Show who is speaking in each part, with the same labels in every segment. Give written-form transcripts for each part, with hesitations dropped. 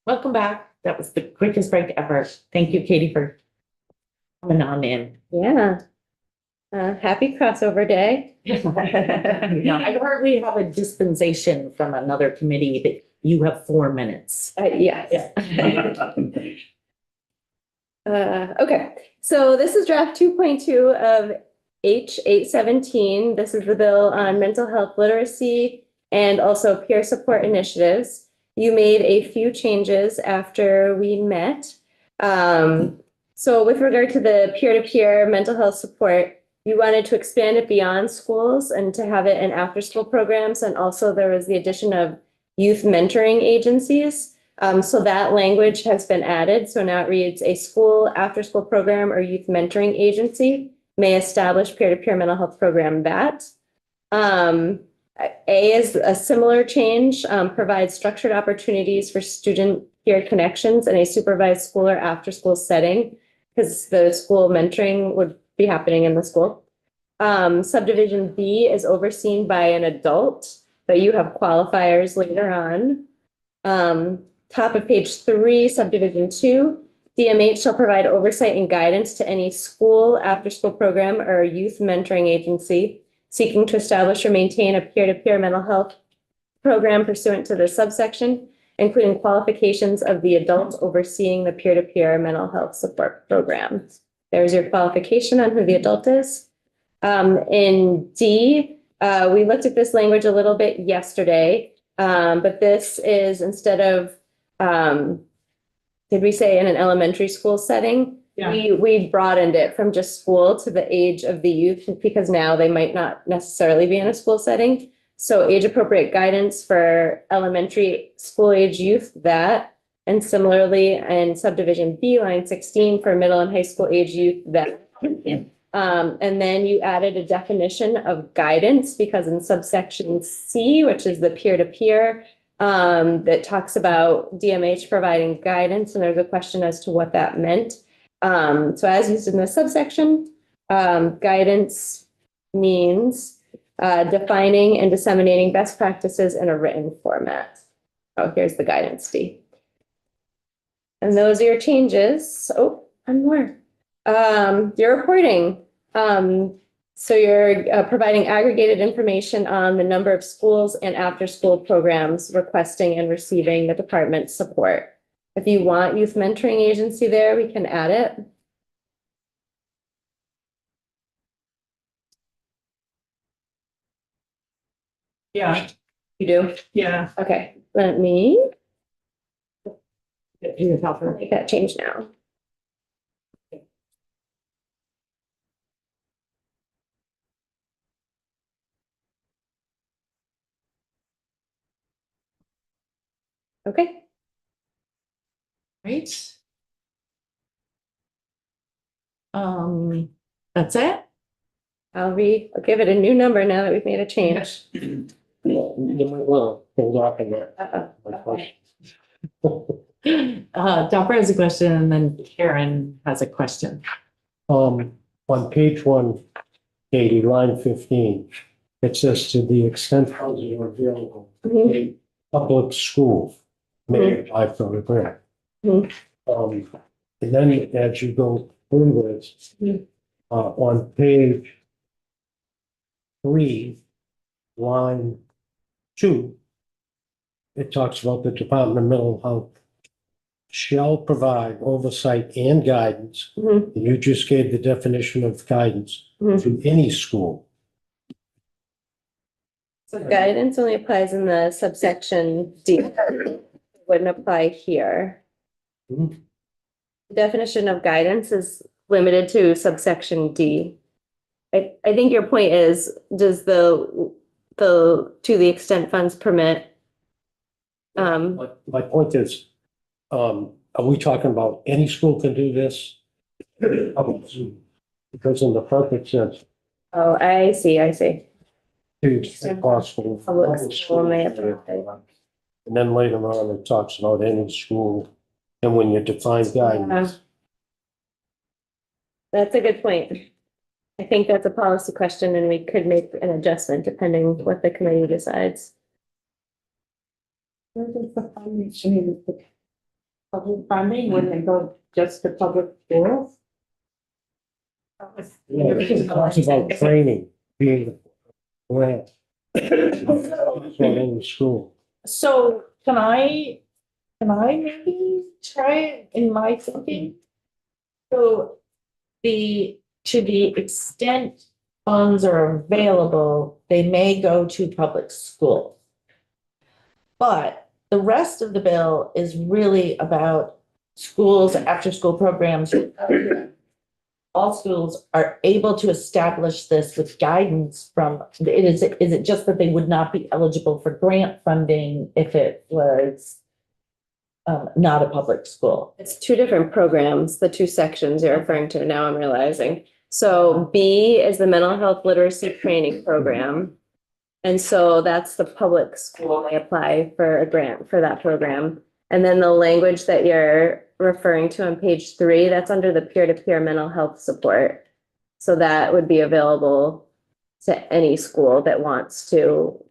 Speaker 1: Welcome back. That was the quickest break ever. Thank you, Katie, for coming on in.
Speaker 2: Yeah. Happy crossover day.
Speaker 1: I've heard we have a dispensation from another committee that you have 4 minutes.
Speaker 2: Yes. Okay, so this is draft 2.2 of H 817. This is the bill on mental health literacy and also peer support initiatives. You made a few changes after we met. So with regard to the peer-to-peer mental health support, you wanted to expand it beyond schools and to have it in after-school programs. And also there was the addition of youth mentoring agencies. So that language has been added. So now it reads, a school after-school program or youth mentoring agency may establish peer-to-peer mental health program that. A is a similar change, provides structured opportunities for student peer connections in a supervised school or after-school setting, because the school mentoring would be happening in the school. Subdivision B is overseen by an adult, but you have qualifiers later on. Top of page 3, subdivision 2, DMH shall provide oversight and guidance to any school, after-school program, or youth mentoring agency seeking to establish or maintain a peer-to-peer mental health program pursuant to this subsection, including qualifications of the adult overseeing the peer-to-peer mental health support program. There's your qualification on who the adult is. In D, we looked at this language a little bit yesterday, but this is instead of did we say in an elementary school setting?
Speaker 1: Yeah.
Speaker 2: We broadened it from just school to the age of the youth because now they might not necessarily be in a school setting. So age appropriate guidance for elementary school age youth, that, and similarly in subdivision B, line 16 for middle and high school age youth, that. And then you added a definition of guidance because in subsection C, which is the peer-to-peer, that talks about DMH providing guidance, and there's a question as to what that meant. So as used in the subsection, guidance means defining and disseminating best practices in a written format. Oh, here's the guidance, D. And those are your changes. Oh, one more. Your reporting. So you're providing aggregated information on the number of schools and after-school programs requesting and receiving the department's support. If you want youth mentoring agency there, we can add it.
Speaker 1: Yeah,
Speaker 2: You do?
Speaker 1: yeah.
Speaker 2: Okay, let me
Speaker 1: You help her.
Speaker 2: make that change now. Okay.
Speaker 1: Right. That's it?
Speaker 2: I'll give it a new number now that we've made a change.
Speaker 3: You might want to hold off on that.
Speaker 1: Dopper has a question and then Karen has a question.
Speaker 3: On page 1, Katie, line 15, it says to the extent housing are available,
Speaker 2: Mhm.
Speaker 3: a public school may apply for a grant.
Speaker 2: Mhm.
Speaker 3: And then as you go through this,
Speaker 2: Mhm.
Speaker 3: on page 3, line 2, it talks about the Department of Mental Health shall provide oversight and guidance.
Speaker 2: Mhm.
Speaker 3: And you just gave the definition of guidance
Speaker 2: Mhm.
Speaker 3: to any school.
Speaker 2: So guidance only applies in the subsection D. It wouldn't apply here.
Speaker 3: Mhm.
Speaker 2: The definition of guidance is limited to subsection D. I think your point is, does the to the extent funds permit?
Speaker 3: My point is, are we talking about any school can do this? Because in the perfect sense,
Speaker 2: Oh, I see.
Speaker 3: it's possible.
Speaker 2: Public school may apply.
Speaker 3: And then later on, it talks about any school, and when you define guidance.
Speaker 2: That's a good point. I think that's a policy question and we could make an adjustment depending what the committee decides.
Speaker 4: Where does the funding, I mean, the public funding, when they go just to public schools?
Speaker 3: Yeah, it talks about training being the grant. That's not in the school.
Speaker 1: So can I maybe try it in my thinking? So to the extent funds are available, they may go to public school. But the rest of the bill is really about schools, after-school programs. All schools are able to establish this with guidance from, is it just that they would not be eligible for grant funding if it was not a public school?
Speaker 2: It's two different programs, the two sections you're referring to, now I'm realizing. So B is the mental health literacy training program. And so that's the public school, they apply for a grant for that program. And then the language that you're referring to on page 3, that's under the peer-to-peer mental health support. So that would be available to any school that wants to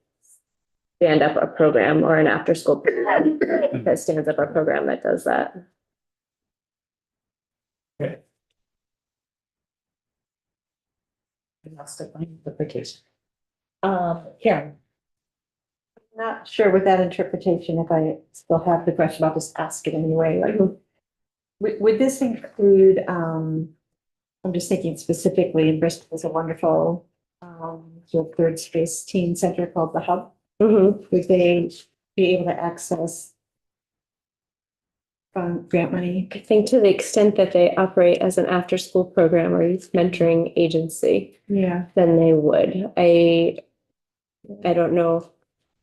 Speaker 2: stand up a program or an after-school program that stands up a program that does that.
Speaker 1: That's my interpretation. Karen,
Speaker 4: Not sure with that interpretation, if I still have the question, I'll just ask it anyway, like. Would this include, I'm just thinking specifically, Bristol is a wonderful, sort of third space teen center called The Hub.
Speaker 2: Mhm.
Speaker 4: Would they be able to access grant money?
Speaker 2: I think to the extent that they operate as an after-school program or youth mentoring agency,
Speaker 4: Yeah.
Speaker 2: then they would. I don't know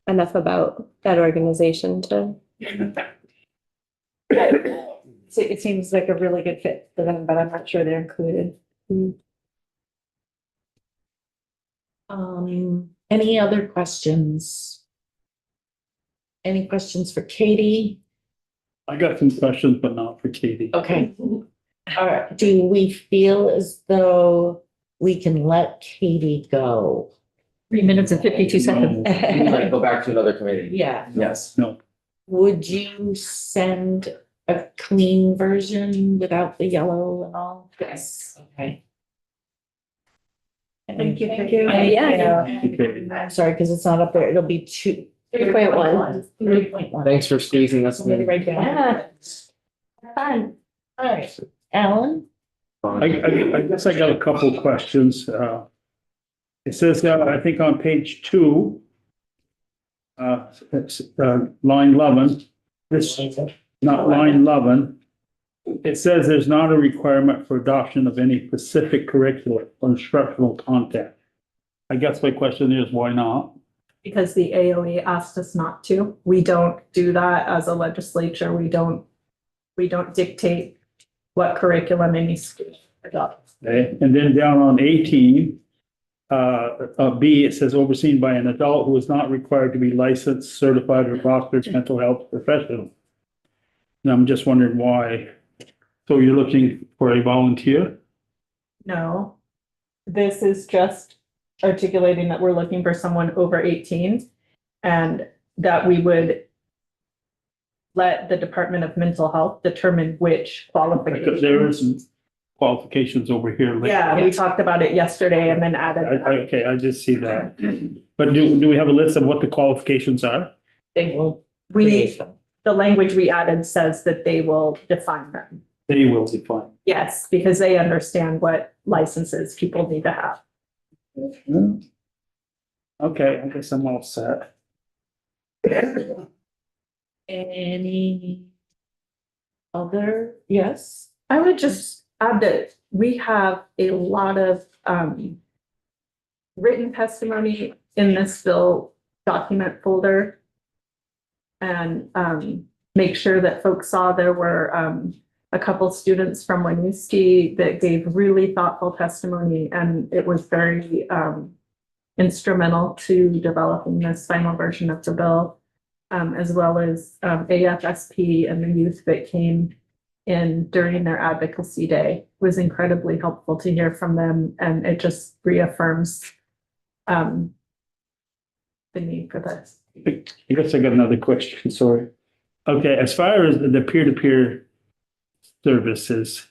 Speaker 2: enough about that organization to.
Speaker 4: So it seems like a really good fit for them, but I'm not sure they're included.
Speaker 1: any other questions? Any questions for Katie?
Speaker 5: I got some questions, but not for Katie.
Speaker 1: Okay. All right, do we feel as though we can let Katie go?
Speaker 6: 3 minutes and 52 seconds.
Speaker 7: Like go back to another committee.
Speaker 1: Yeah,
Speaker 7: Yes.
Speaker 5: No,
Speaker 1: would you send a clean version without the yellow and all?
Speaker 4: Yes.
Speaker 1: Okay.
Speaker 4: Thank you.
Speaker 2: Yeah.
Speaker 5: okay.
Speaker 1: I'm sorry, because it's not up there, it'll be
Speaker 2: 3.1.
Speaker 1: 3.1.
Speaker 7: Thanks for squeezing us
Speaker 1: Somebody
Speaker 7: in.
Speaker 1: write down.
Speaker 2: Yeah.
Speaker 1: Fun. All right, Alan?
Speaker 5: I guess I got a couple of questions. It says, I think on page 2, it's, line 11, this, not line 11. It says there's not a requirement for adoption of any specific curriculum or instructional content. I guess my question is, why not?
Speaker 6: Because the AOE asked us not to. We don't do that as a legislature. We don't dictate what curriculum any school adopts.
Speaker 5: Okay, and then down on 18, B, it says overseen by an adult who is not required to be licensed, certified, or fostered mental health professional. And I'm just wondering why. So you're looking for a volunteer?
Speaker 6: No. This is just articulating that we're looking for someone over 18 and that we would let the Department of Mental Health determine which
Speaker 5: Because
Speaker 6: qualifications.
Speaker 5: there is qualifications over here.
Speaker 6: Yeah, we talked about it yesterday and then added.
Speaker 5: Okay, I just see that. But do we have a list of what the qualifications are?
Speaker 1: They will.
Speaker 6: We need, the language we added says that they will define them.
Speaker 5: They will define.
Speaker 6: Yes, because they understand what licenses people need to have.
Speaker 5: Okay, I guess I'm all set.
Speaker 1: Any other, yes?
Speaker 6: I would just add that we have a lot of written testimony in this bill document folder. And make sure that folks saw there were a couple students from Winooski that gave really thoughtful testimony, and it was very instrumental to developing this final version of the bill, as well as AFSP and the youth that came in during their advocacy day. It was incredibly helpful to hear from them, and it just reaffirms the need for this.
Speaker 5: I guess I got another question, sorry. Okay, as far as the peer-to-peer services,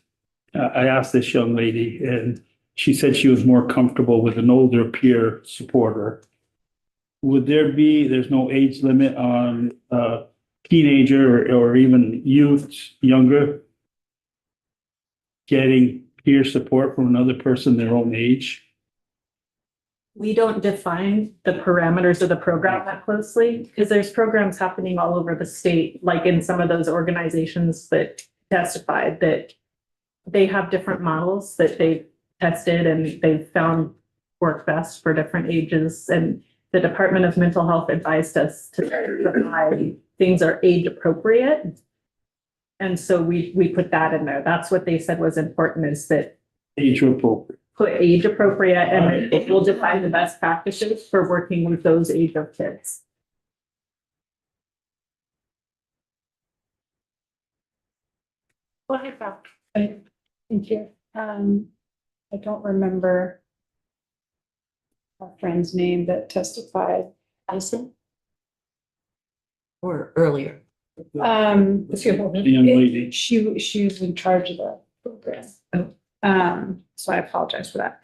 Speaker 5: I asked this young lady and she said she was more comfortable with an older peer supporter. Would there's no age limit on teenager or even youth younger getting peer support from another person their own age?
Speaker 6: We don't define the parameters of the program that closely, because there's programs happening all over the state, like in some of those organizations that testified that they have different models that they've tested and they've found work best for different ages. And the Department of Mental Health advised us to provide things are age appropriate. And so we put that in there. That's what they said was important, is that
Speaker 5: Age appropriate.
Speaker 6: put age appropriate, and it will define the best practices for working with those age of kids.
Speaker 1: Go ahead, Bob.
Speaker 8: Thank you. I don't remember our friend's name that testified.
Speaker 1: Allison? Or earlier?
Speaker 5: The young lady.
Speaker 8: She was in charge of the program. So I apologize for that.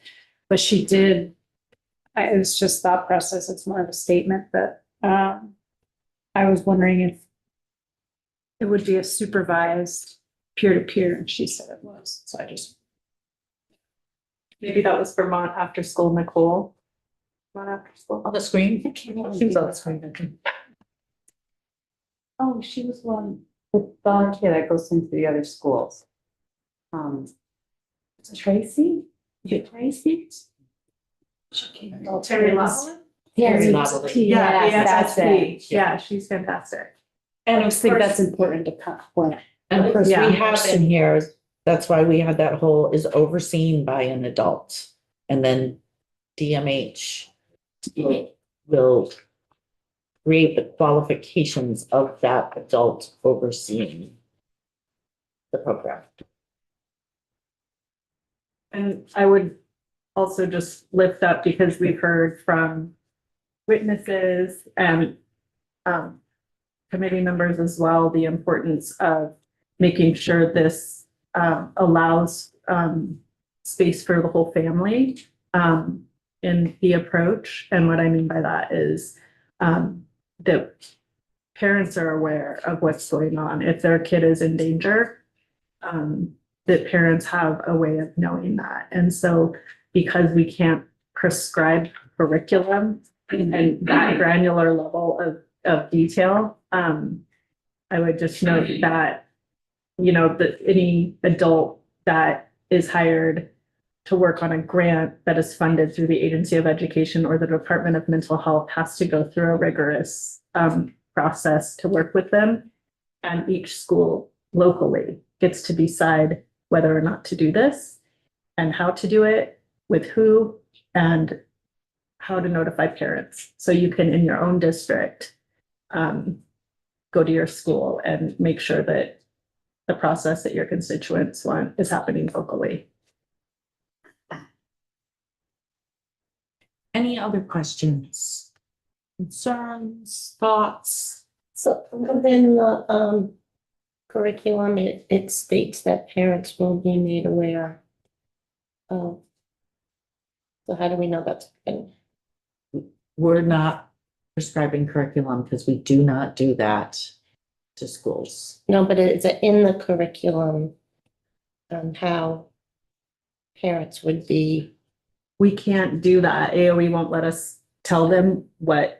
Speaker 8: But she did, it was just thought process. It's more of a statement that, I was wondering if it would be a supervised peer-to-peer, and she said it was. So I just,
Speaker 6: Maybe that was Vermont After School Nicole. Vermont After School.
Speaker 1: On the screen? She was on the screen.
Speaker 8: oh, she was one, the volunteer that goes into the other schools. Tracy? Is it Tracy?
Speaker 6: Terry Lavalin?
Speaker 1: Terry Lavalin.
Speaker 6: Yeah,
Speaker 8: Yes, that's it.
Speaker 6: Yeah, she's fantastic.
Speaker 8: And I just think that's important to point.
Speaker 1: And of course,
Speaker 6: Yeah.
Speaker 1: we have in here, that's why we had that whole is overseen by an adult. And then DMH will create the qualifications of that adult overseeing the program.
Speaker 6: And I would also just lift up, because we've heard from witnesses and committee members as well, the importance of making sure this allows space for the whole family in the approach. And what I mean by that is that parents are aware of what's going on. If their kid is in danger, that parents have a way of knowing that. And so because we can't prescribe curriculum and that granular level of detail, I would just note that, you know, that any adult that is hired to work on a grant that is funded through the Agency of Education or the Department of Mental Health has to go through a rigorous process to work with them. And each school locally gets to decide whether or not to do this and how to do it, with who, and how to notify parents. So you can, in your own district, go to your school and make sure that the process that your constituents want is happening locally.
Speaker 1: Any other questions? Concerns, thoughts?
Speaker 9: So within the curriculum, it states that parents will be made aware of. So how do we know that's happening?
Speaker 1: We're not prescribing curriculum because we do not do that to schools.
Speaker 9: No, but it's in the curriculum on how parents would be.
Speaker 6: We can't do that. AOE won't let us tell them what.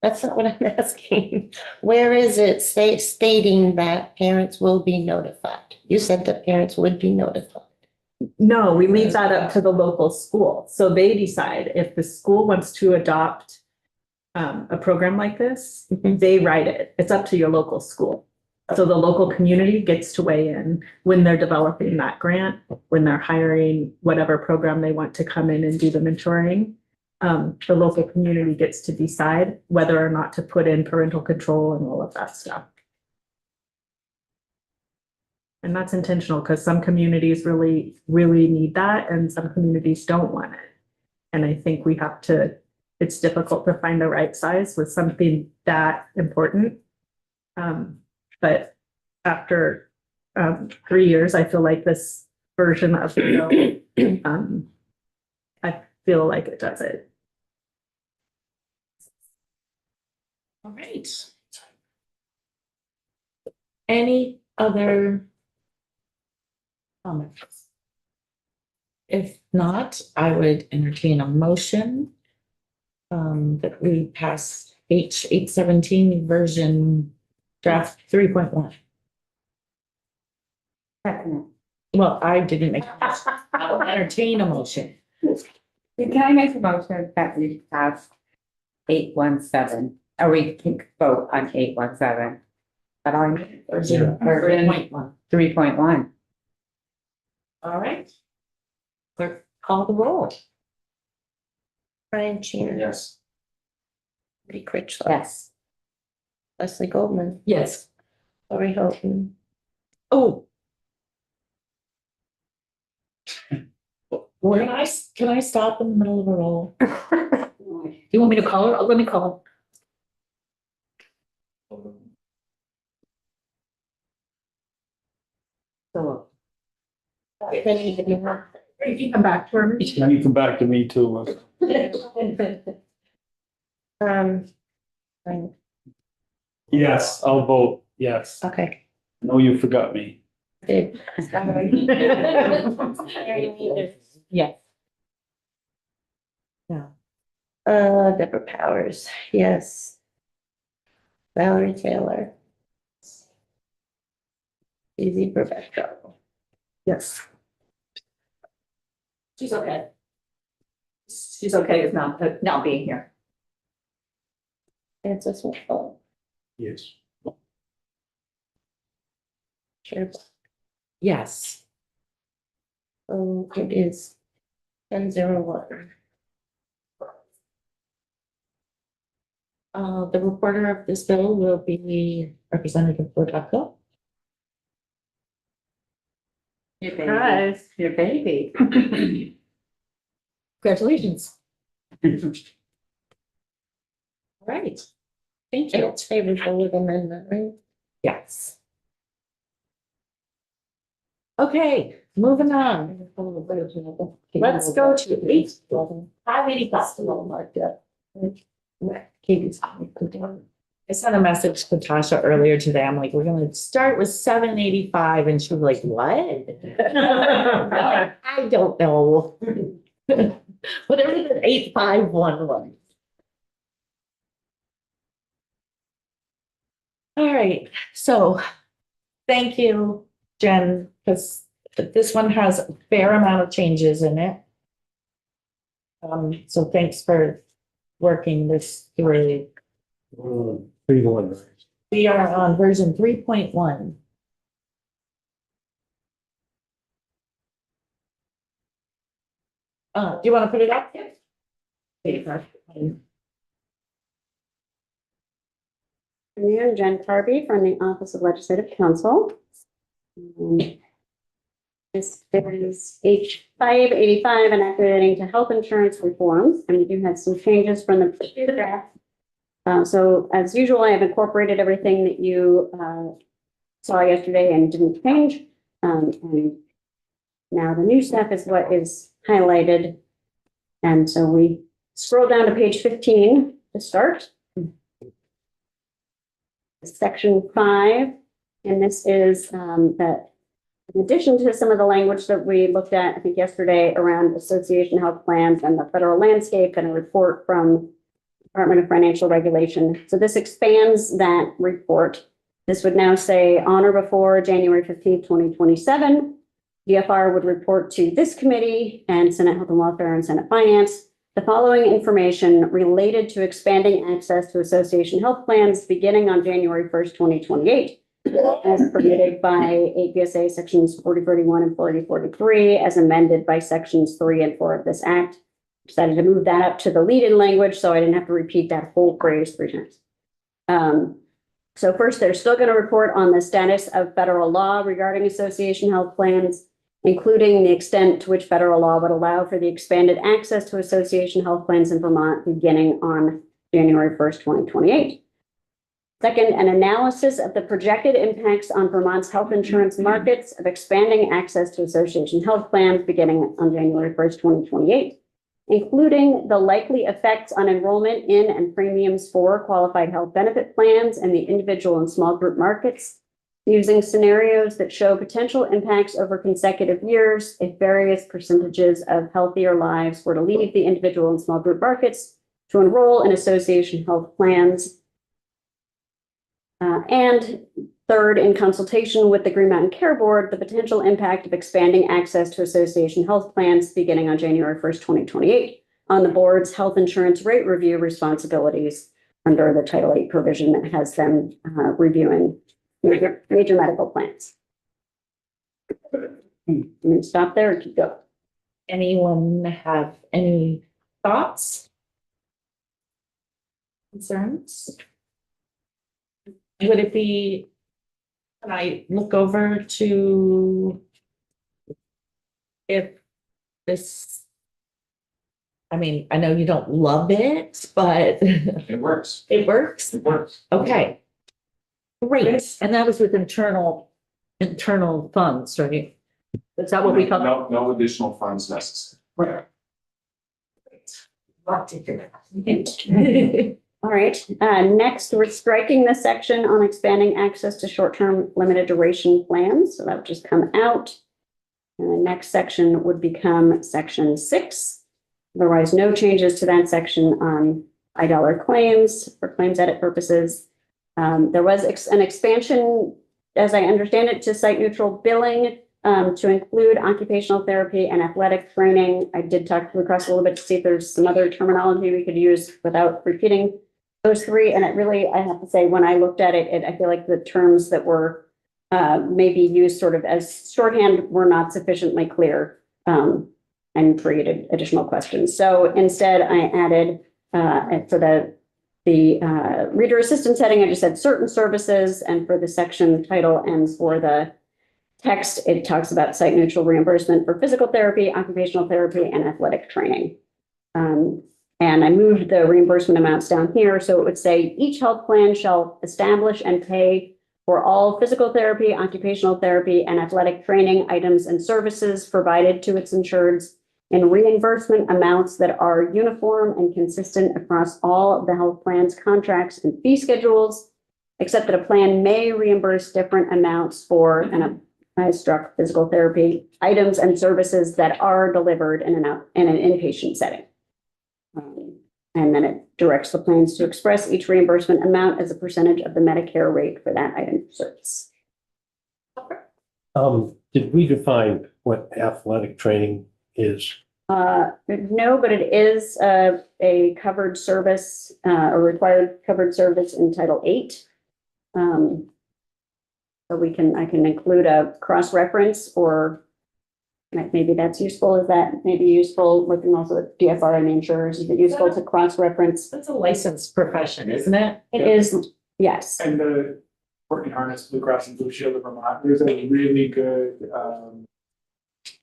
Speaker 9: That's not what I'm asking. Where is it stating that parents will be notified? You said that parents would be notified.
Speaker 6: No, we leave that up to the local school. So they decide if the school wants to adopt a program like this, they write it. It's up to your local school. So the local community gets to weigh in when they're developing that grant, when they're hiring whatever program they want to come in and do the mentoring. The local community gets to decide whether or not to put in parental control and all of that stuff. And that's intentional because some communities really, really need that and some communities don't want it. And I think we have to it's difficult to find the right size with something that important. But after 3 years, I feel like this version of the bill, I feel like it does it.
Speaker 1: All right. Any other comments? If not, I would entertain a motion that we pass H 817 version draft 3.1. Well, I didn't make, a motion. I'll entertain a motion.
Speaker 10: Can I make a motion that we have 817, or we can vote on 817? But on
Speaker 1: Version
Speaker 10: Version
Speaker 1: 3.1.
Speaker 10: 3.1.
Speaker 1: All right. Clerk, call the roll.
Speaker 9: Brian Sheehan.
Speaker 7: Yes.
Speaker 9: Woody Critchlow.
Speaker 10: Yes.
Speaker 9: Leslie Goldman.
Speaker 1: Yes.
Speaker 9: Lori Houghton.
Speaker 1: Oh. Can I stop in the middle of a roll? You want me to call her? Oh, let me call.
Speaker 10: So,
Speaker 1: If any of you want.
Speaker 6: You can come back to her.
Speaker 5: Now you come back to me too.
Speaker 9: Right,
Speaker 5: Yes, I'll vote yes.
Speaker 9: okay.
Speaker 5: No, you forgot me.
Speaker 9: Did.
Speaker 1: Yes.
Speaker 9: Deborah Powers, yes. Valerie Taylor. Suzie Rebecca.
Speaker 6: Yes.
Speaker 1: She's okay.
Speaker 6: She's okay with not being here.
Speaker 9: Francis McCall.
Speaker 3: Yes.
Speaker 9: Sure.
Speaker 1: Yes.
Speaker 9: It is 10-01.
Speaker 1: The reporter of this bill will be Representative Rebecca.
Speaker 10: your baby.
Speaker 6: Hi.
Speaker 10: Your baby.
Speaker 1: Congratulations. All right. Thank you.
Speaker 9: It's favorable with amendment, right?
Speaker 1: Yes. Okay, moving on. Let's go to 585. I sent a message to Tasha earlier today. I'm like, we're gonna start with 785, and she was like, what? I don't know. Whatever the 8511 was. All right, so thank you, Jen, because this one has a fair amount of changes in it. So thanks for working this through.
Speaker 3: 3-1.
Speaker 1: We are on version 3.1. Do you want to put it up?
Speaker 11: Afternoon, Jen Carby from the Office of Legislative Counsel. This is H 585 enacting to health insurance reforms, and we do have some changes from the previous draft. So as usual, I have incorporated everything that you saw yesterday and didn't change. And now the new stuff is what is highlighted. And so we scroll down to page 15 to start. Section 5, and this is that in addition to some of the language that we looked at, I think yesterday around association health plans and the federal landscape and a report from Department of Financial Regulation. So this expands that report. This would now say on or before January 15th, 2027, DFR would report to this committee and Senate Health and Welfare and Senate Finance the following information related to expanding access to association health plans beginning on January 1st, 2028, as permitted by APSA sections 4041 and 4043, as amended by sections 3 and 4 of this act. Decided to move that up to the lead-in language, so I didn't have to repeat that whole phrase 3 times. So first, they're still going to report on the status of federal law regarding association health plans. including the extent to which federal law would allow for the expanded access to association health plans in Vermont beginning on January 1st, 2028. Second, an analysis of the projected impacts on Vermont's health insurance markets of expanding access to association health plans beginning on January 1st, 2028, including the likely effects on enrollment in and premiums for qualified health benefit plans and the individual and small group markets, using scenarios that show potential impacts over consecutive years if various percentages of healthier lives were to leave the individual and small group markets to enroll in association health plans. And third, in consultation with the Green Mountain Care Board, the potential impact of expanding access to association health plans beginning on January 1st, 2028 on the board's health insurance rate review responsibilities under the Title VIII provision that has them reviewing major medical plans. Stop there and keep going.
Speaker 1: Anyone have any thoughts? Concerns? Would it be, can I look over to if this, I mean, I know you don't love it, but
Speaker 7: It works.
Speaker 1: it works?
Speaker 7: It works.
Speaker 1: Okay. Great. And that was with internal funds, right? Is that what we call?
Speaker 12: No additional funds necessary.
Speaker 1: Right. Love to hear that.
Speaker 11: All right, next, we're striking the section on expanding access to short-term limited duration plans. So that would just come out. And the next section would become section 6. Otherwise, no changes to that section on high dollar claims for claims edit purposes. There was an expansion, as I understand it, to site neutral billing to include occupational therapy and athletic training. I did talk to the cross a little bit to see if there's some other terminology we could use without repeating those three. And it really, I have to say, when I looked at it, I feel like the terms that were maybe used sort of as shorthand were not sufficiently clear and created additional questions. So instead, I added for the reader assistance heading, I just said certain services, and for the section title and for the text, it talks about site neutral reimbursement for physical therapy, occupational therapy, and athletic training. And I moved the reimbursement amounts down here. So it would say each health plan shall establish and pay for all physical therapy, occupational therapy, and athletic training items and services provided to its insureds in reimbursement amounts that are uniform and consistent across all of the health plan's contracts and fee schedules, except that a plan may reimburse different amounts for, and I struck physical therapy items and services that are delivered in an inpatient setting. And then it directs the plans to express each reimbursement amount as a percentage of the Medicare rate for that item service.
Speaker 3: Did we define what athletic training is?
Speaker 11: No, but it is a covered service, a required covered service in Title VIII. So I can include a cross-reference, or maybe that's useful. Is that maybe useful looking also at DFR and the insurers? Is it useful to cross-reference?
Speaker 1: That's a licensed profession, isn't it?
Speaker 11: It is, yes.
Speaker 12: And the Working Harness Blue Cross and Blue Shield of Vermont, there's a really good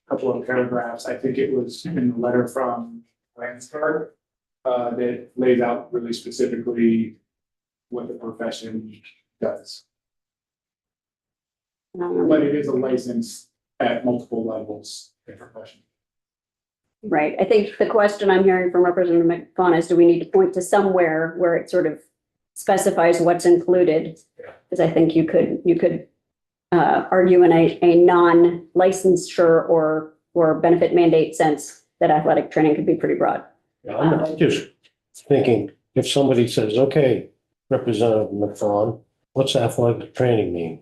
Speaker 12: couple of paragraphs. I think it was in the letter from Lansford that lays out really specifically what the profession does. But it is a license at multiple levels in profession.
Speaker 11: Right. I think the question I'm hearing from Representative McFawn is, do we need to point to somewhere where it sort of specifies what's included? Because I think you could argue in a non-licensure or benefit mandate sense that athletic training could be pretty broad.
Speaker 3: Yeah, I'm just thinking, if somebody says, okay, Representative McFawn, what's athletic training mean?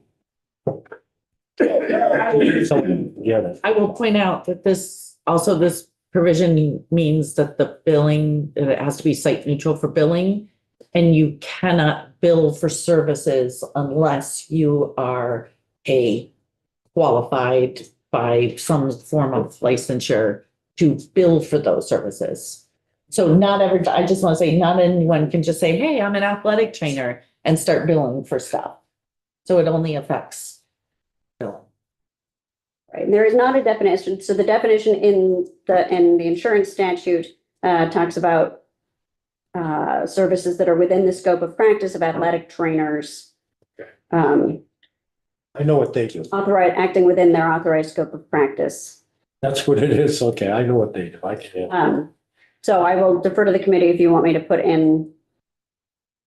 Speaker 3: Yeah.
Speaker 1: I will point out that this provision means that the billing, that it has to be site neutral for billing. And you cannot bill for services unless you are qualified by some form of licensure to bill for those services. So I just want to say, not anyone can just say, hey, I'm an athletic trainer and start billing for stuff. So it only affects billing.
Speaker 11: Right, and there is not a definition, so the definition in the insurance statute talks about services that are within the scope of practice of athletic trainers.
Speaker 3: I know what they do.
Speaker 11: Acting within their authorized scope of practice.
Speaker 3: That's what it is. Okay, I know what they do. I can't.
Speaker 11: So I will defer to the committee if you want me to put in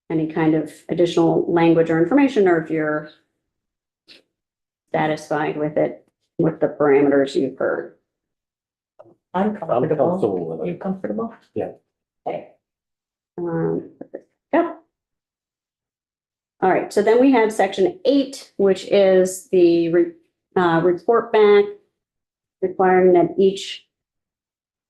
Speaker 11: any kind of additional language or information, or if you're satisfied with it, with the parameters you've heard.
Speaker 1: I'm comfortable.
Speaker 3: comfortable with it.
Speaker 1: Are you comfortable?
Speaker 11: Okay. Yep. All right, so then we have section 8, which is the report back, requiring that each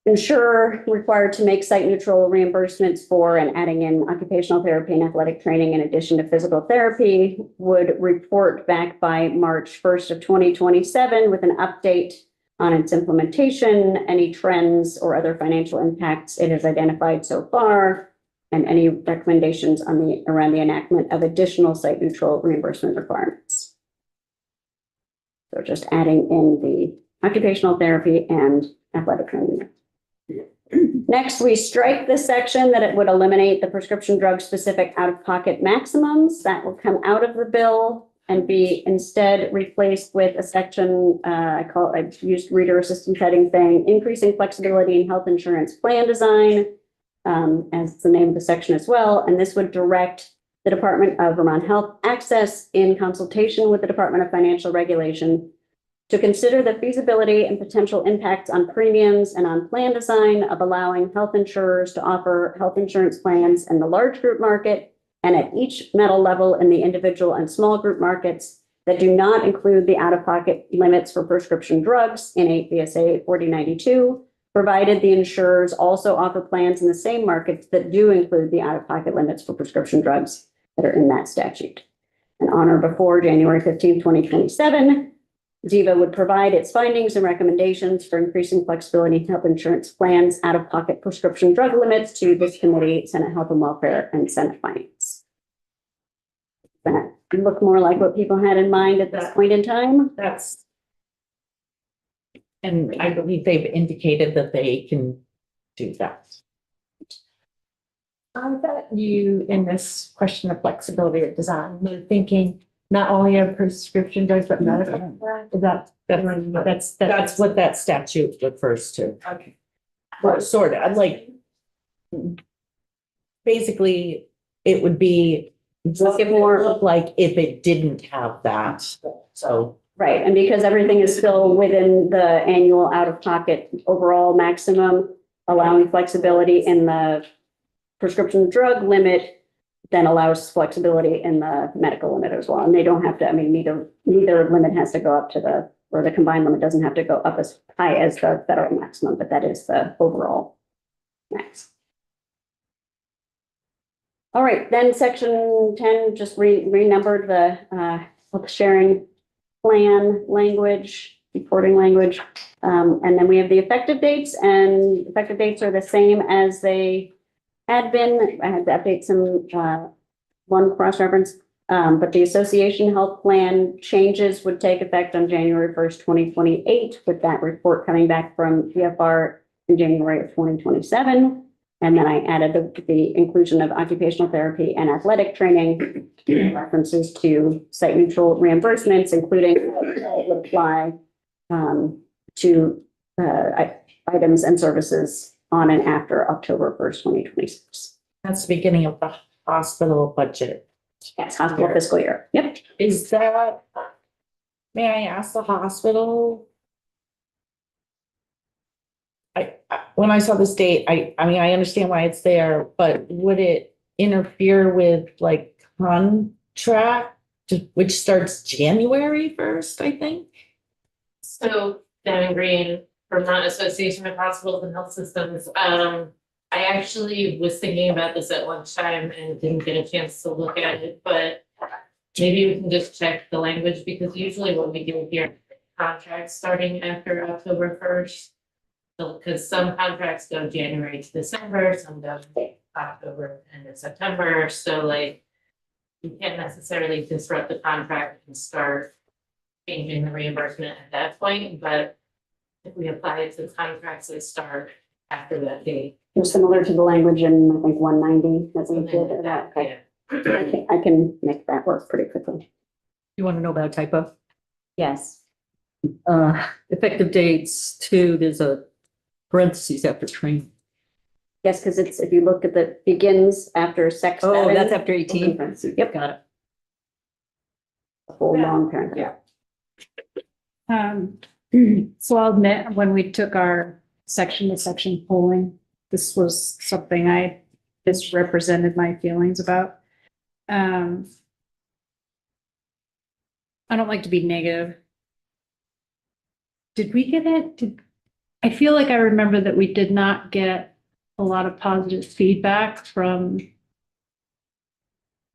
Speaker 11: insurer required to make site neutral reimbursements for and adding in occupational therapy and athletic training in addition to physical therapy would report back by March 1st of 2027 with an update on its implementation, any trends or other financial impacts it has identified so far, and any recommendations around the enactment of additional site neutral reimbursement requirements. So just adding in the occupational therapy and athletic training. Next, we strike the section that it would eliminate the prescription drug specific out-of-pocket maximums. That will come out of the bill and be instead replaced with a section, I used reader assistance heading saying, increasing flexibility in health insurance plan design, as the name of the section as well. And this would direct the Department of Vermont Health Access in consultation with the Department of Financial Regulation to consider the feasibility and potential impacts on premiums and on plan design of allowing health insurers to offer health insurance plans in the large group market and at each metal level in the individual and small group markets that do not include the out-of-pocket limits for prescription drugs in 8 VSA 4092, provided the insurers also offer plans in the same markets that do include the out-of-pocket limits for prescription drugs that are in that statute. And on or before January 15, 2027, DVA would provide its findings and recommendations for increasing flexibility in health insurance plans, out-of-pocket prescription drug limits to this committee, Senate Health and Welfare, and Senate Finance. That look more like what people had in mind at this point in time.
Speaker 1: And I believe they've indicated that they can do that. I bet you, in this question of flexibility of design, you're thinking not only of prescription drugs, but medical. That's what that statute refers to.
Speaker 6: Okay.
Speaker 1: Well, sort of, like, basically, it would be what it would look like if it didn't have that, so.
Speaker 11: Right, and because everything is still within the annual out-of-pocket overall maximum, allowing flexibility in the prescription drug limit then allows flexibility in the medical limit as well. And they don't have to, I mean, neither limit has to go up to or the combined limit doesn't have to go up as high as the federal maximum, but that is the overall max. All right, then section 10 just renumbered the health sharing plan language, reporting language. And then we have the effective dates, and effective dates are the same as they had been. I had to update some one cross-reference, but the association health plan changes would take effect on January 1st, 2028, with that report coming back from PFR in January of 2027. And then I added the inclusion of occupational therapy and athletic training, references to site neutral reimbursements, including what would apply to items and services on and after October 1st, 2026.
Speaker 1: That's the beginning of the hospital budget.
Speaker 11: Yes, hospital fiscal year. Yep.
Speaker 1: Is that, may I ask the hospital? When I saw this date, I mean, I understand why it's there, but would it interfere with like contract, which starts January 1st, I think?
Speaker 13: So Dan Green, Vermont Association of Hospitals and Health Systems. I actually was thinking about this at lunchtime and didn't get a chance to look at it, but maybe we can just check the language, because usually what we do here, contracts starting after October 1st. So, because some contracts go January to December, some go October and September, so like you can't necessarily disrupt the contract and start changing the reimbursement at that point, but if we apply it to contracts that start after that date.
Speaker 11: Similar to the language in, I think, 190, that's what we did, or that, okay.
Speaker 13: Yeah.
Speaker 11: I can make that work pretty quickly.
Speaker 4: You want to know about a typo?
Speaker 11: Yes.
Speaker 4: Effective dates two, there's a parentheses after training.
Speaker 11: Yes, because it's, if you look at the begins after sex.
Speaker 4: Oh,
Speaker 11: seven,
Speaker 4: that's after 18.
Speaker 11: Yep,
Speaker 4: Got it.
Speaker 11: a whole long paragraph.
Speaker 8: So I'll admit, when we took our section to section polling, this was something this represented my feelings about. I don't like to be negative. Did we get it? I feel like I remember that we did not get a lot of positive feedback from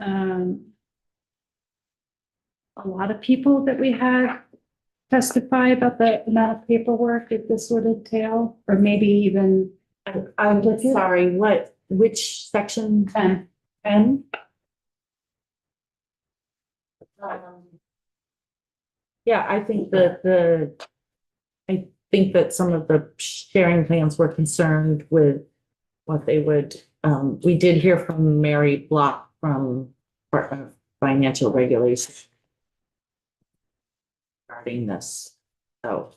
Speaker 8: a lot of people that we had testify about the amount of paperwork that this would entail, or maybe even.
Speaker 1: I'm sorry, which section?
Speaker 8: 10.
Speaker 1: 10? Yeah, I think I think that some of the sharing plans were concerned with what they would, we did hear from Mary Block from Department of Financial Regulation regarding this, so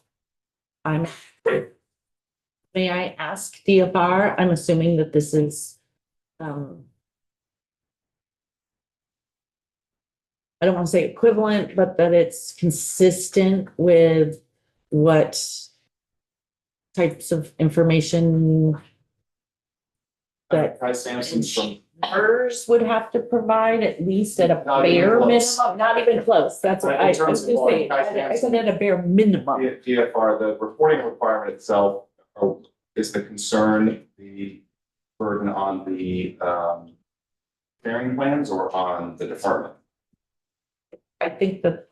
Speaker 1: may I ask DFR, I'm assuming that this is, I don't want to say equivalent, but that it's consistent with what types of information that
Speaker 7: Price Sampson's from,
Speaker 1: hers would have to provide, at least at a
Speaker 7: Not even
Speaker 1: bare
Speaker 7: close.
Speaker 1: minimum, not even close, that's what
Speaker 7: In
Speaker 1: I was
Speaker 7: terms
Speaker 1: gonna
Speaker 7: of
Speaker 1: say,
Speaker 7: Price
Speaker 1: I said
Speaker 7: Sampson.
Speaker 1: at a bare minimum.
Speaker 7: DFR, the reporting requirement itself is the concern, the burden on the sharing plans or on the department?
Speaker 1: I think that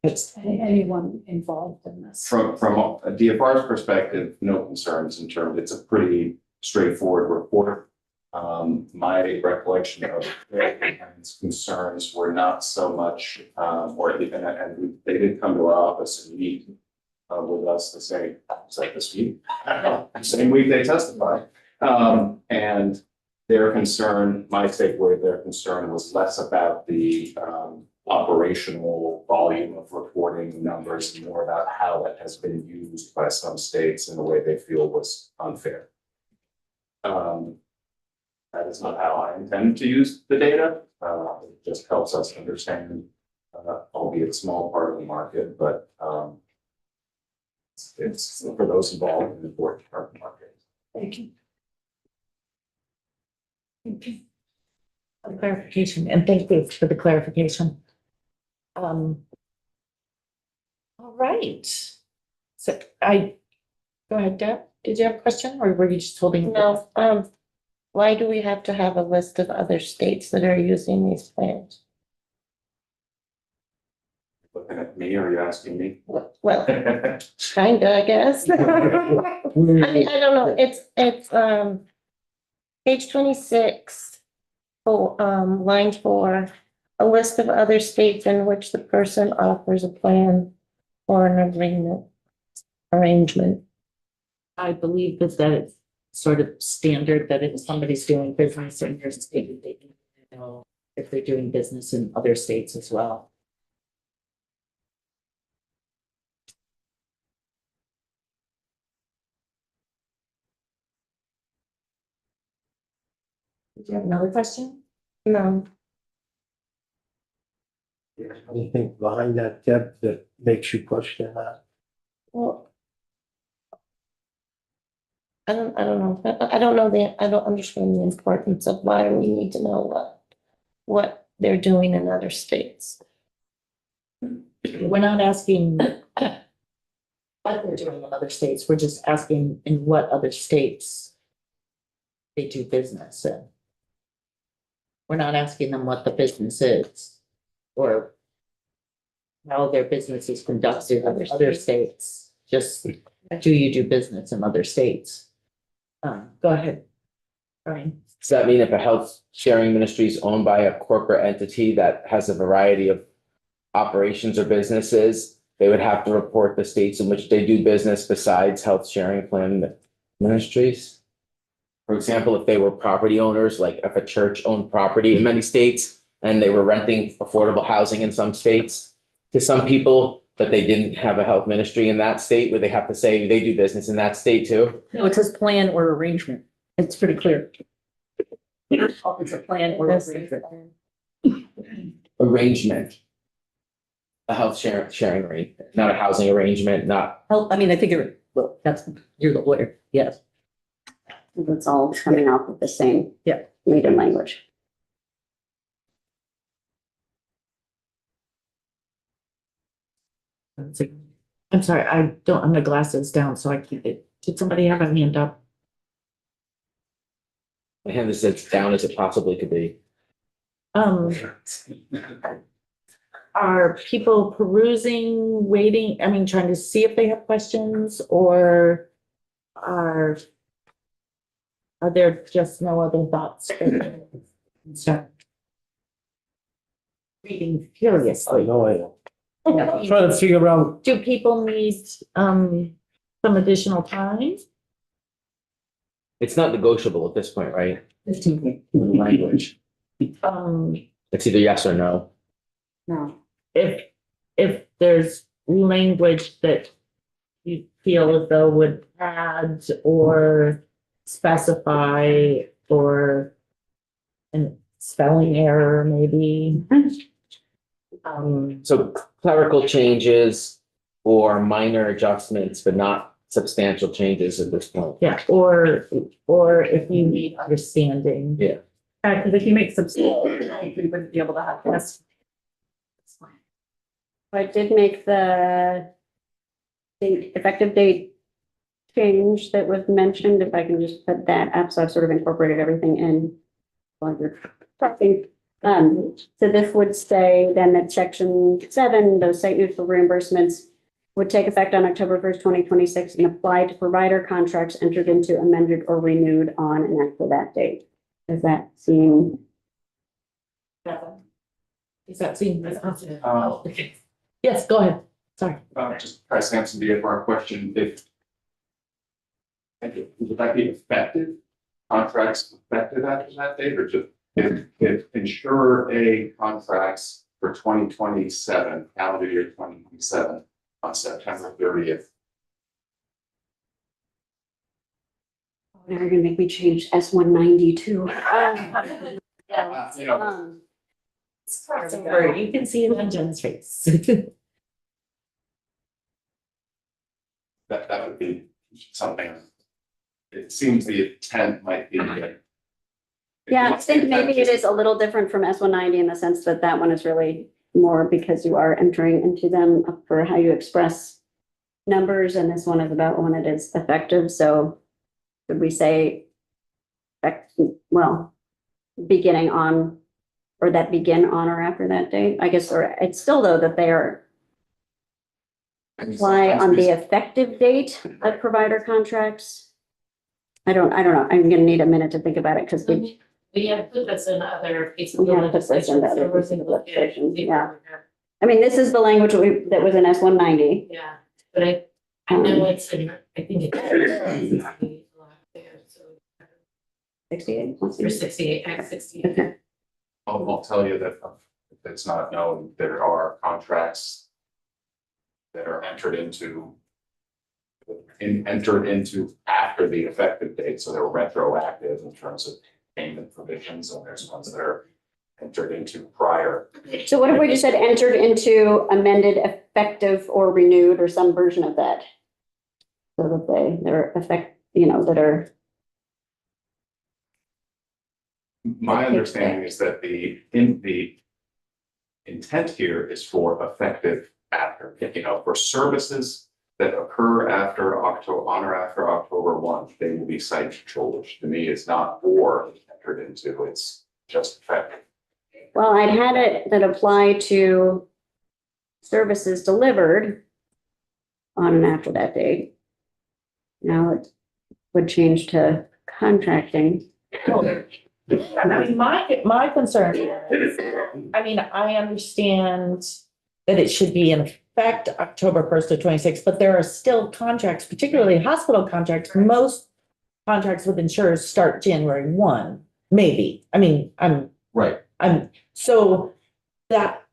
Speaker 1: it's,
Speaker 8: Anyone involved in this.
Speaker 7: From a DFR's perspective, no concerns in terms, it's a pretty straightforward report. My recollection of its concerns were not so much, or even, and they did come to our office and meet with us the same, was that this week? Same week they testified. And their concern, my takeaway, their concern was less about the operational volume of reporting numbers and more about how it has been used by some states in a way they feel was unfair. That is not how I intend to use the data. It just helps us understand, albeit a small part of the market, but it's for those involved in the important part of the market.
Speaker 1: thank you. Thank you. For the clarification, and thank you for the clarification. All right. So go ahead, Deb, did you have a question or were you just holding?
Speaker 9: No, why do we have to have a list of other states that are using these plans?
Speaker 7: Looking at me, or are you asking me?
Speaker 9: Well, kinda, I guess. I don't know, it's, page 26, line 4, a list of other states in which the person offers a plan or an arrangement.
Speaker 1: I believe that it's sort of standard that if somebody's doing business in your state, they can know if they're doing business in other states as well. Did you have another question?
Speaker 9: No,
Speaker 3: Anything behind that, Deb, that makes you question that?
Speaker 9: well, I don't know. I don't know I don't understand the importance of why we need to know what they're doing in other states.
Speaker 1: We're not asking what they're doing in other states, we're just asking in what other states they do business in. We're not asking them what the business is or how their business is conducted in other states. Just, do you do business in other states? Go ahead, Brian.
Speaker 7: Does that mean if a health sharing ministry is owned by a corporate entity that has a variety of
Speaker 14: operations or businesses, they would have to report the states in which they do business besides health sharing plan ministries. For example, if they were property owners, like if a church owned property in many states and they were renting affordable housing in some states to some people, but they didn't have a health ministry in that state, would they have to say they do business in that state too?
Speaker 1: No, it says plan or arrangement. It's pretty clear. It's a plan or arrangement.
Speaker 14: Arrangement. A health sharing arrangement, not a housing arrangement, not.
Speaker 1: Well, I mean, I think well, you're the lawyer, yes.
Speaker 11: It's all coming off of the same.
Speaker 1: Yeah.
Speaker 11: Maiden language.
Speaker 1: I'm sorry, I don't have my glasses down, so I can't, did somebody have a hand up?
Speaker 14: My hand is as down as it possibly could be.
Speaker 1: Are people perusing, waiting, I mean, trying to see if they have questions, or are there just no other thoughts? Start reading
Speaker 3: I
Speaker 1: furiously.
Speaker 3: know I am. I'm trying to figure out,
Speaker 1: Do people need, some additional time?
Speaker 14: It's not negotiable at this point, right? Language. It's either yes or no.
Speaker 10: No.
Speaker 1: If there's language that you feel as though would add or specify or an spelling error maybe.
Speaker 14: So clerical changes or minor adjustments, but not substantial changes at this point.
Speaker 1: Yeah, or if you need understanding.
Speaker 14: Yeah.
Speaker 6: Because if you make substantial, we wouldn't be able to have this.
Speaker 11: I did make the effective date change that was mentioned, if I can just put that up, so I've sort of incorporated everything in while you're talking. So this would say then that section 7, those site neutral reimbursements would take effect on October 1st, 2026 and apply to provider contracts entered into, amended, or renewed on and after that date. Does that seem?
Speaker 1: Does that seem? Yes, go ahead. Sorry.
Speaker 7: Just Price Sampson, DFR question, if would that be effective, contracts effective after that date, or just if insurer A contracts for 2027, calendar year 2027 on September 30th?
Speaker 11: Now you're gonna make me change S190 too.
Speaker 7: You know,
Speaker 1: You can see it on Jen's face.
Speaker 7: that would be something. It seems the intent might be.
Speaker 11: Yeah, I think maybe it is a little different from S190 in the sense that that one is really more because you are entering into them for how you express numbers, and this one is about when it is effective, so could we say, well, beginning on, or that begin on or after that date, I guess, or it's still though that they are apply on the effective date of provider contracts. I don't know, I'm gonna need a minute to think about it, because
Speaker 13: We have put this in other pieces of
Speaker 11: We have put this in
Speaker 13: legislation,
Speaker 11: other
Speaker 13: so we're
Speaker 11: pieces of
Speaker 13: gonna look at
Speaker 11: legislation,
Speaker 13: the-
Speaker 11: yeah. I mean, this is the language that was in S190.
Speaker 13: Yeah, but I know it's in, I think it's.
Speaker 11: 68.
Speaker 13: Or 68, Act 68.
Speaker 11: Okay.
Speaker 7: I'll tell you that if it's not known, there are contracts that are entered into after the effective date, so they're retroactive in terms of payment provisions, and there's ones that are entered into prior.
Speaker 11: So what if we just said entered into, amended, effective, or renewed, or some version of that? So that they're that are.
Speaker 7: My understanding is that the intent here is for effective after, for services that occur after October, on or after October 1, they will be site controlled, which to me is not or entered into, it's just effective.
Speaker 11: Well, I'd had it that apply to services delivered on and after that date. Now it would change to contracting.
Speaker 1: I mean, my concern is, I mean, I understand that it should be in effect October 1st of 26, but there are still contracts, particularly hospital contracts. Most contracts with insurers start January 1, maybe. I mean,
Speaker 7: Right.
Speaker 1: so that,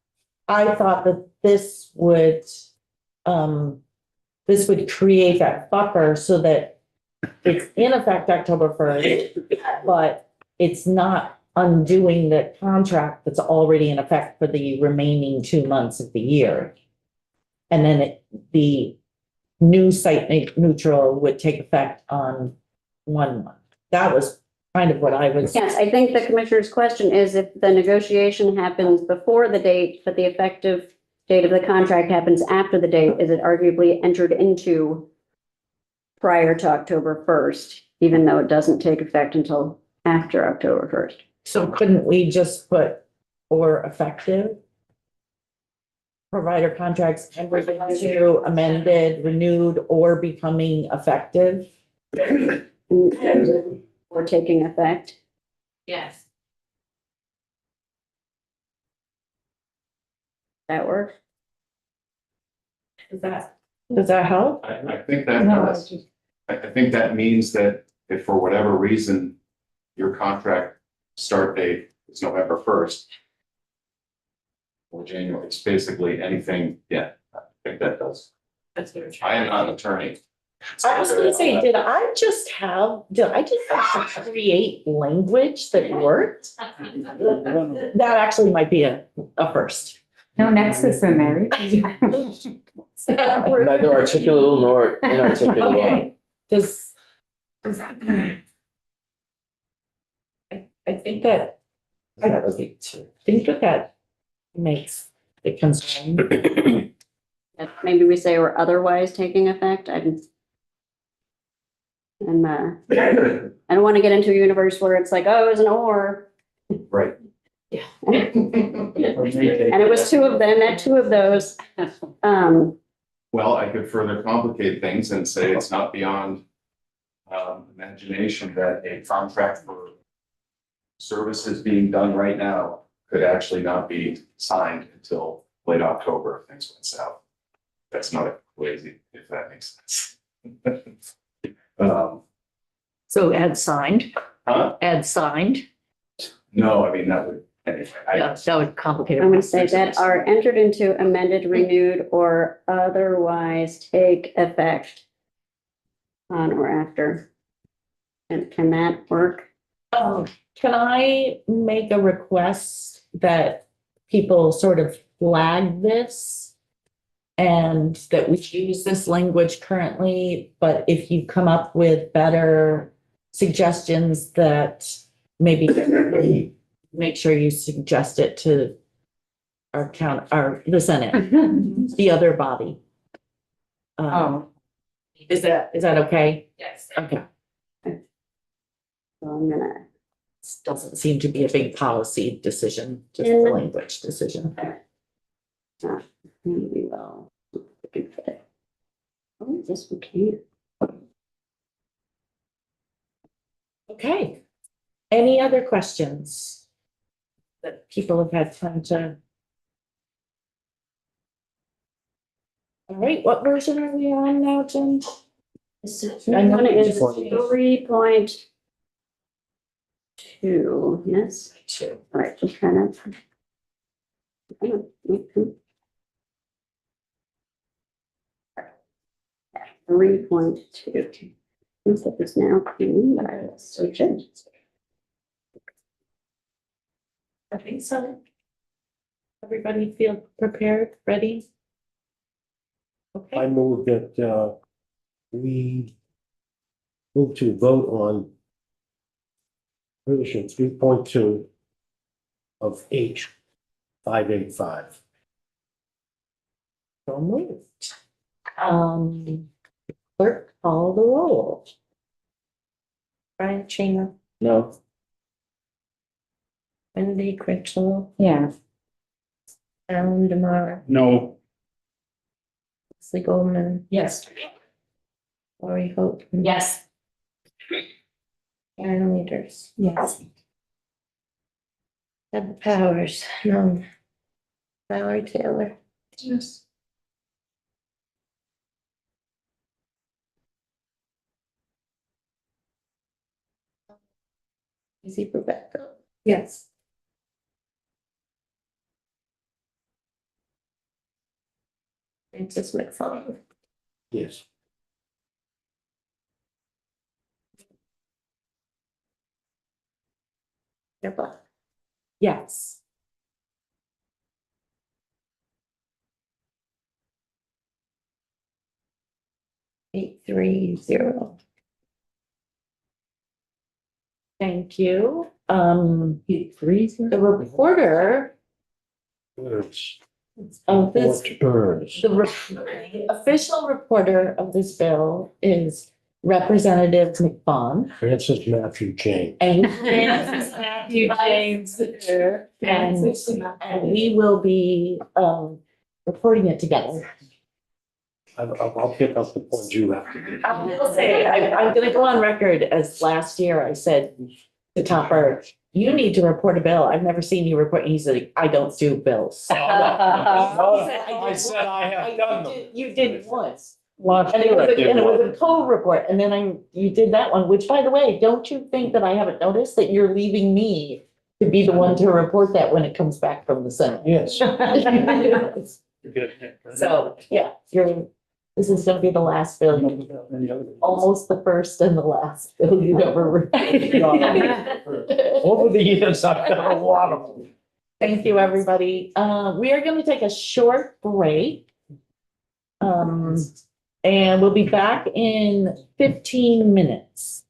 Speaker 1: I thought that this would create that buffer so that it's in effect October 1st, but it's not undoing the contract that's already in effect for the remaining 2 months of the year. And then the new site neutral would take effect on 1 month. That was kind of what I was.
Speaker 11: Yes, I think the commissioner's question is if the negotiation happens before the date, but the effective date of the contract happens after the date, is it arguably entered into prior to October 1st, even though it doesn't take effect until after October 1st?
Speaker 1: So couldn't we just put or effective? Provider contracts entered into, amended, renewed, or becoming effective?
Speaker 11: Or taking effect?
Speaker 13: Yes.
Speaker 11: That work?
Speaker 1: Does that help?
Speaker 7: I think that does. I think that means that if for whatever reason your contract start date is November 1st or January, it's basically anything, yeah, I think that does.
Speaker 13: That's what
Speaker 7: I am not an attorney.
Speaker 1: I was gonna say, did I just have to create language that worked? That actually might be a first.
Speaker 10: No nexus in there.
Speaker 14: Neither articulable nor inarticulable.
Speaker 1: Okay, I think that, that makes the concern.
Speaker 11: Maybe we say or otherwise taking effect. I don't want to get into a universe where it's like, oh, it was an or.
Speaker 7: Right.
Speaker 1: Yeah.
Speaker 11: And it was two of them, that two of those.
Speaker 7: Well, I could further complicate things and say it's not beyond imagination that a contract for services being done right now could actually not be signed until late October if things went south. That's not crazy, if that makes sense.
Speaker 1: So add signed,
Speaker 7: Huh?
Speaker 1: add signed,
Speaker 7: No, I mean, that would,
Speaker 1: that would complicate it.
Speaker 11: I'm going to say that are entered into, amended, renewed, or otherwise take effect on or after. And can that work?
Speaker 1: Can I make a request that people sort of flag this? And that we use this language currently, but if you come up with better suggestions that maybe make sure you suggest it to the Senate, the other body. Is that okay?
Speaker 13: Yes.
Speaker 1: Okay.
Speaker 11: So I'm gonna.
Speaker 1: This doesn't seem to be a big policy decision, just a language decision.
Speaker 11: We will. Oh, yes, we can.
Speaker 1: Okay. Any other questions that people have had time to? All right, what version are we on now, Jen?
Speaker 11: This one is 3.2. Yes.
Speaker 1: Two.
Speaker 11: All right, just kind of. 3.2. Looks like it's now clean, but I will search it.
Speaker 1: I think so. Everybody feel prepared, ready?
Speaker 3: I
Speaker 1: Okay,
Speaker 3: move that, we move to vote on version 3.2 of H 585.
Speaker 1: so moved. Clerk, call the roll. Brian Changer,
Speaker 14: No.
Speaker 1: Wendy Critchlow,
Speaker 10: Yeah.
Speaker 1: Alan Demar,
Speaker 5: No,
Speaker 1: Leslie Goldman. Yes. Lori Hope.
Speaker 13: Yes.
Speaker 1: Karen Leaders.
Speaker 10: Yes.
Speaker 1: Deb Powers, no. Valerie Taylor. Yes.
Speaker 2: Is he Rebecca?
Speaker 1: Yes.
Speaker 2: Francis McFarland.
Speaker 3: Yes.
Speaker 2: Deborah.
Speaker 1: Yes.
Speaker 2: Eight, 3-0.
Speaker 1: Thank you. The reporter
Speaker 3: Birds.
Speaker 1: of this,
Speaker 3: Birds.
Speaker 1: the official reporter of this bill is Representative McBaugh.
Speaker 3: Francis Matthew James.
Speaker 1: And Francis Matthew James here, and we will be, reporting it together.
Speaker 3: I'll pick up the point you have to do.
Speaker 1: I will say, I'm gonna go on record as last year I said to Topper, you need to report a bill. I've never seen you report. And he's like, I don't do bills.
Speaker 3: I said I have done them.
Speaker 1: You did once.
Speaker 3: Last
Speaker 1: And it
Speaker 3: year
Speaker 1: was,
Speaker 3: I
Speaker 1: a-
Speaker 3: did
Speaker 1: and it
Speaker 3: one.
Speaker 1: was a co-report, and then you did that one, which by the way, don't you think that I haven't noticed that you're leaving me to be the one to report that when it comes back from the Senate?
Speaker 3: Yes.
Speaker 1: So, yeah, this is gonna be the last bill, almost the first and the last bill you ever read.
Speaker 3: Over the years, I've done a lot of them.
Speaker 1: Thank you, everybody. We are gonna take a short break. And we'll be back in 15 minutes.